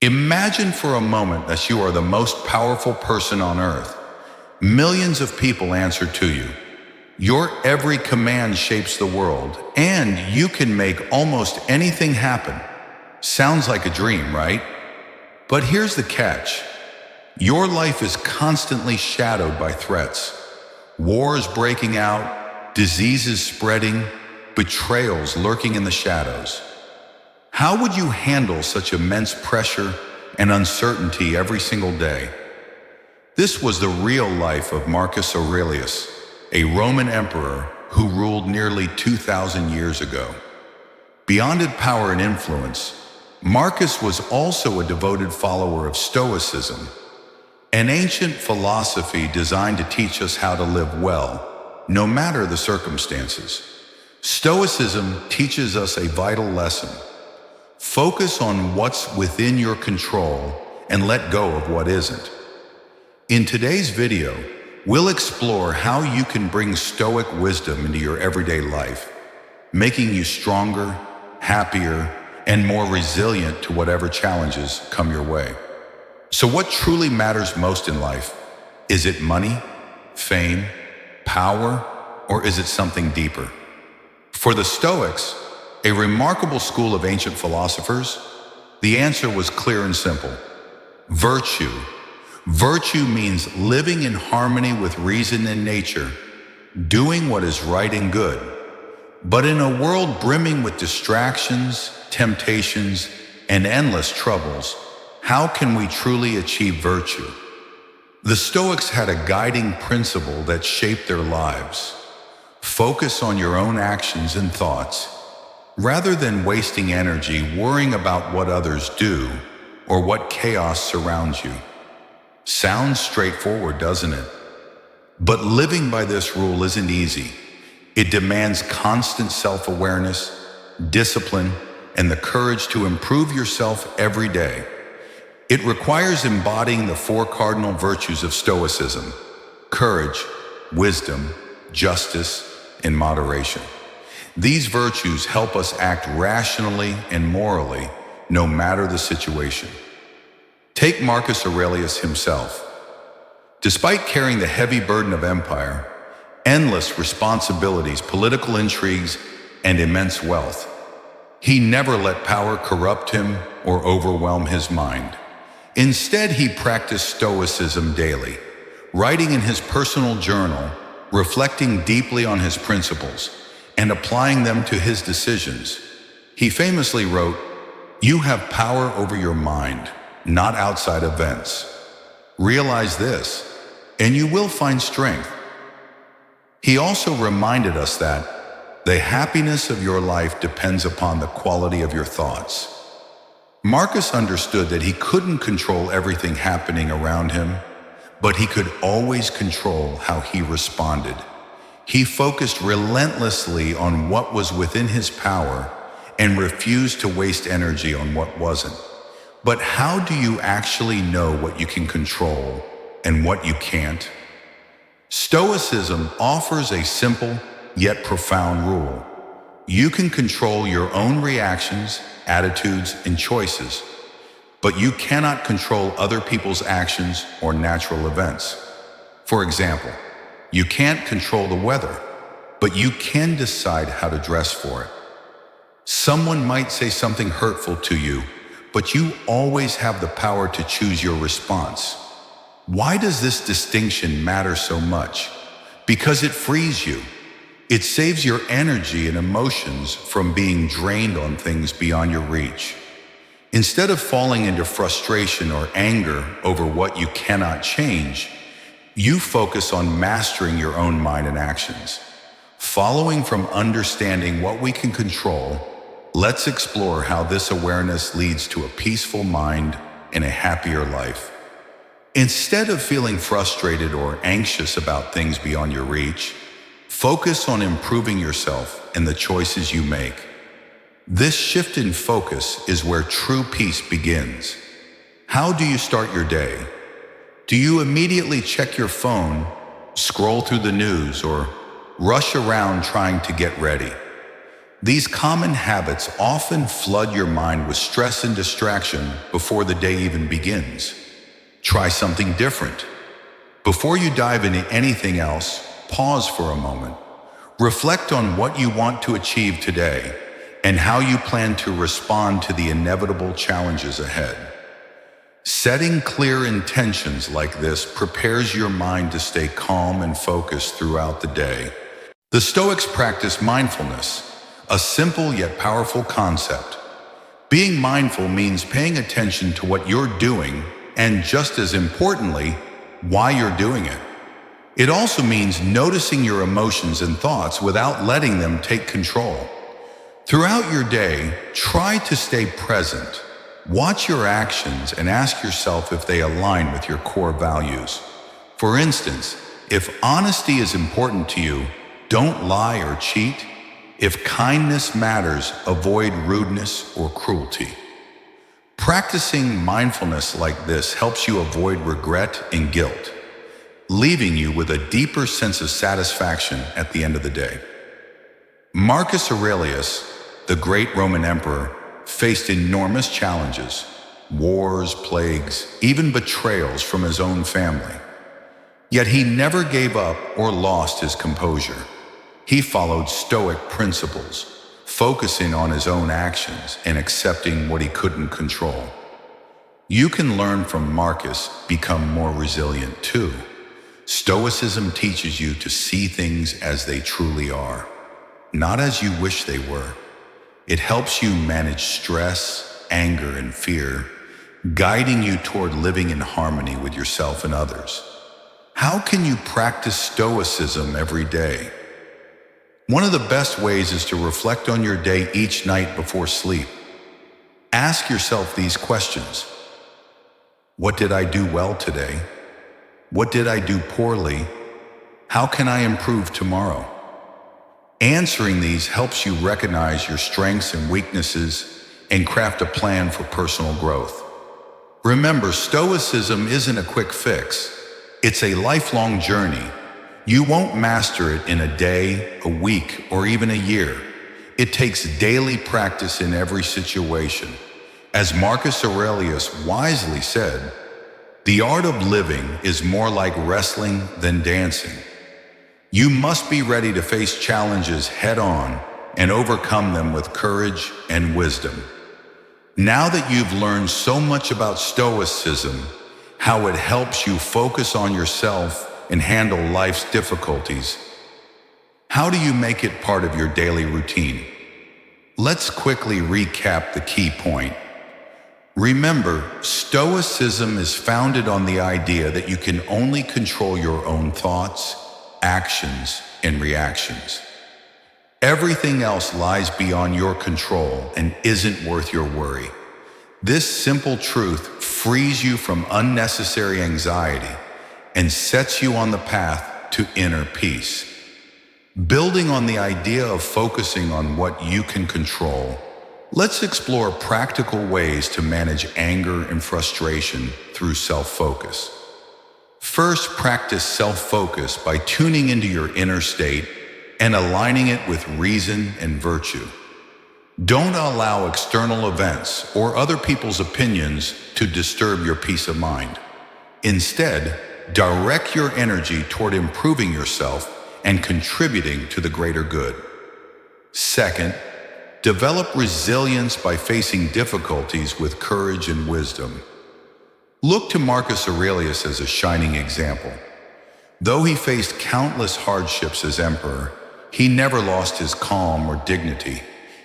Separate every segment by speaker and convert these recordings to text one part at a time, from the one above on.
Speaker 1: Imagine for a moment that you are the most powerful person on earth. Millions of people answer to you. Your every command shapes the world, and you can make almost anything happen. Sounds like a dream, right? But here's the catch. Your life is constantly shadowed by threats. Wars breaking out, diseases spreading, betrayals lurking in the shadows. How would you handle such immense pressure and uncertainty every single day? This was the real life of Marcus Aurelius, a Roman emperor who ruled nearly 2,000 years ago. Beyond his power and influence, Marcus was also a devoted follower of Stoicism, an ancient philosophy designed to teach us how to live well, no matter the circumstances. Stoicism teaches us a vital lesson. Focus on what's within your control and let go of what isn't. In today's video, we'll explore how you can bring Stoic wisdom into your everyday life, making you stronger, happier, and more resilient to whatever challenges come your way. So what truly matters most in life? Is it money, fame, power, or is it something deeper? For the Stoics, a remarkable school of ancient philosophers, the answer was clear and simple. Virtue. Virtue means living in harmony with reason and nature, doing what is right and good. But in a world brimming with distractions, temptations, and endless troubles, how can we truly achieve virtue? The Stoics had a guiding principle that shaped their lives. Focus on your own actions and thoughts, rather than wasting energy worrying about what others do or what chaos surrounds you. Sounds straightforward, doesn't it? But living by this rule isn't easy. It demands constant self-awareness, discipline, and the courage to improve yourself every day. It requires embodying the four cardinal virtues of Stoicism: courage, wisdom, justice, and moderation. These virtues help us act rationally and morally, no matter the situation. Take Marcus Aurelius himself. Despite carrying the heavy burden of empire, endless responsibilities, political intrigues, and immense wealth, he never let power corrupt him or overwhelm his mind. Instead, he practiced Stoicism daily, writing in his personal journal, reflecting deeply on his principles, and applying them to his decisions. He famously wrote, "You have power over your mind, not outside events. Realize this, and you will find strength." He also reminded us that the happiness of your life depends upon the quality of your thoughts. Marcus understood that he couldn't control everything happening around him, but he could always control how he responded. He focused relentlessly on what was within his power and refused to waste energy on what wasn't. But how do you actually know what you can control and what you can't? Stoicism offers a simple yet profound rule. You can control your own reactions, attitudes, and choices, but you cannot control other people's actions or natural events. For example, you can't control the weather, but you can decide how to dress for it. Someone might say something hurtful to you, but you always have the power to choose your response. Why does this distinction matter so much? Because it frees you. It saves your energy and emotions from being drained on things beyond your reach. Instead of falling into frustration or anger over what you cannot change, you focus on mastering your own mind and actions. Following from understanding what we can control, let's explore how this awareness leads to a peaceful mind and a happier life. Instead of feeling frustrated or anxious about things beyond your reach, focus on improving yourself and the choices you make. This shift in focus is where true peace begins. How do you start your day? Do you immediately check your phone, scroll through the news, or rush around trying to get ready? These common habits often flood your mind with stress and distraction before the day even begins. Try something different. Before you dive into anything else, pause for a moment. Reflect on what you want to achieve today and how you plan to respond to the inevitable challenges ahead. Setting clear intentions like this prepares your mind to stay calm and focused throughout the day. The Stoics practice mindfulness, a simple yet powerful concept. Being mindful means paying attention to what you're doing and, just as importantly, why you're doing it. It also means noticing your emotions and thoughts without letting them take control. Throughout your day, try to stay present. Watch your actions and ask yourself if they align with your core values. For instance, if honesty is important to you, don't lie or cheat. If kindness matters, avoid rudeness or cruelty. Practicing mindfulness like this helps you avoid regret and guilt, leaving you with a deeper sense of satisfaction at the end of the day. Marcus Aurelius, the great Roman emperor, faced enormous challenges, wars, plagues, even betrayals from his own family. Yet he never gave up or lost his composure. He followed Stoic principles, focusing on his own actions and accepting what he couldn't control. You can learn from Marcus, become more resilient too. Stoicism teaches you to see things as they truly are, not as you wish they were. It helps you manage stress, anger, and fear, guiding you toward living in harmony with yourself and others. How can you practice Stoicism every day? One of the best ways is to reflect on your day each night before sleep. Ask yourself these questions. What did I do well today? What did I do poorly? How can I improve tomorrow? Answering these helps you recognize your strengths and weaknesses and craft a plan for personal growth. Remember, Stoicism isn't a quick fix. It's a lifelong journey. You won't master it in a day, a week, or even a year. It takes daily practice in every situation. As Marcus Aurelius wisely said, the art of living is more like wrestling than dancing. You must be ready to face challenges head on and overcome them with courage and wisdom. Now that you've learned so much about Stoicism, how it helps you focus on yourself and handle life's difficulties, how do you make it part of your daily routine? Let's quickly recap the key point. Remember, Stoicism is founded on the idea that you can only control your own thoughts, actions, and reactions. Everything else lies beyond your control and isn't worth your worry. This simple truth frees you from unnecessary anxiety and sets you on the path to inner peace. Building on the idea of focusing on what you can control, let's explore practical ways to manage anger and frustration through self-focus. First, practice self-focus by tuning into your inner state and aligning it with reason and virtue. Don't allow external events or other people's opinions to disturb your peace of mind. Instead, direct your energy toward improving yourself and contributing to the greater good. Second, develop resilience by facing difficulties with courage and wisdom. Look to Marcus Aurelius as a shining example. Though he faced countless hardships as emperor, he never lost his calm or dignity.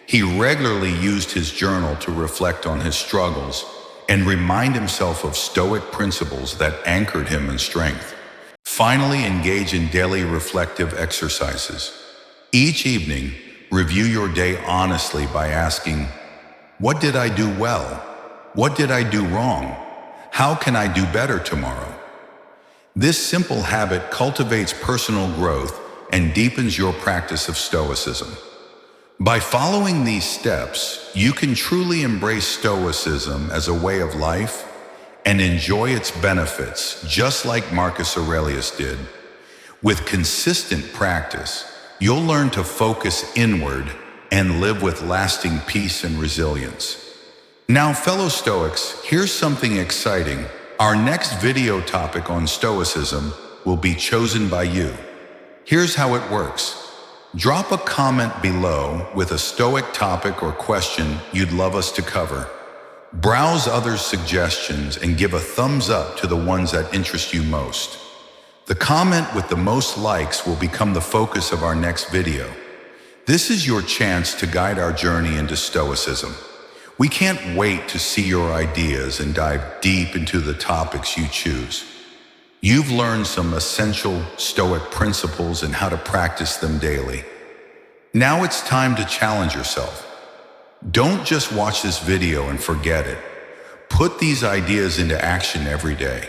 Speaker 1: He regularly used his journal to reflect on his struggles and remind himself of Stoic principles that anchored him in strength. Finally, engage in daily reflective exercises. Each evening, review your day honestly by asking, what did I do well? What did I do wrong? How can I do better tomorrow? This simple habit cultivates personal growth and deepens your practice of Stoicism. By following these steps, you can truly embrace Stoicism as a way of life and enjoy its benefits, just like Marcus Aurelius did. With consistent practice, you'll learn to focus inward, and live with lasting peace and resilience. Now, fellow Stoics, here's something exciting. Our next video topic on Stoicism will be chosen by you. Here's how it works. Drop a comment below with a Stoic topic or question you'd love us to cover. Browse others' suggestions and give a thumbs up to the ones that interest you most. The comment with the most likes will become the focus of our next video. This is your chance to guide our journey into Stoicism. We can't wait to see your ideas and dive deep into the topics you choose. You've learned some essential Stoic principles and how to practice them daily. Now it's time to challenge yourself. Don't just watch this video and forget it. Put these ideas into action every day.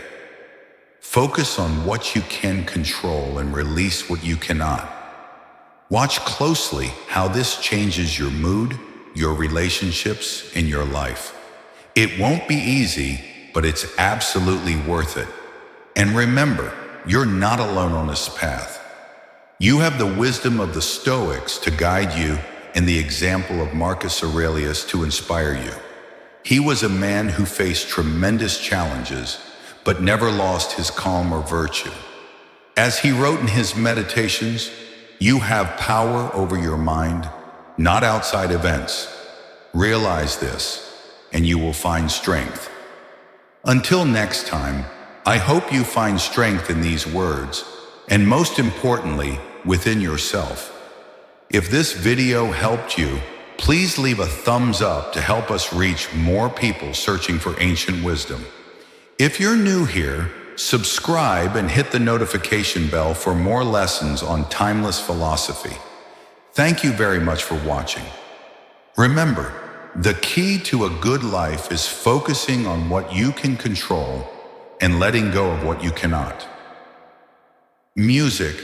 Speaker 1: Focus on what you can control and release what you cannot. Watch closely how this changes your mood, your relationships, and your life. It won't be easy, but it's absolutely worth it. And remember, you're not alone on this path. You have the wisdom of the Stoics to guide you and the example of Marcus Aurelius to inspire you. He was a man who faced tremendous challenges, but never lost his calm or virtue. As he wrote in his meditations, you have power over your mind, not outside events. Realize this, and you will find strength. Until next time, I hope you find strength in these words, and most importantly, within yourself. If this video helped you, please leave a thumbs up to help us reach more people searching for ancient wisdom. If you're new here, subscribe and hit the notification bell for more lessons on timeless philosophy. Thank you very much for watching. Remember, the key to a good life is focusing on what you can control and letting go of what you cannot. Music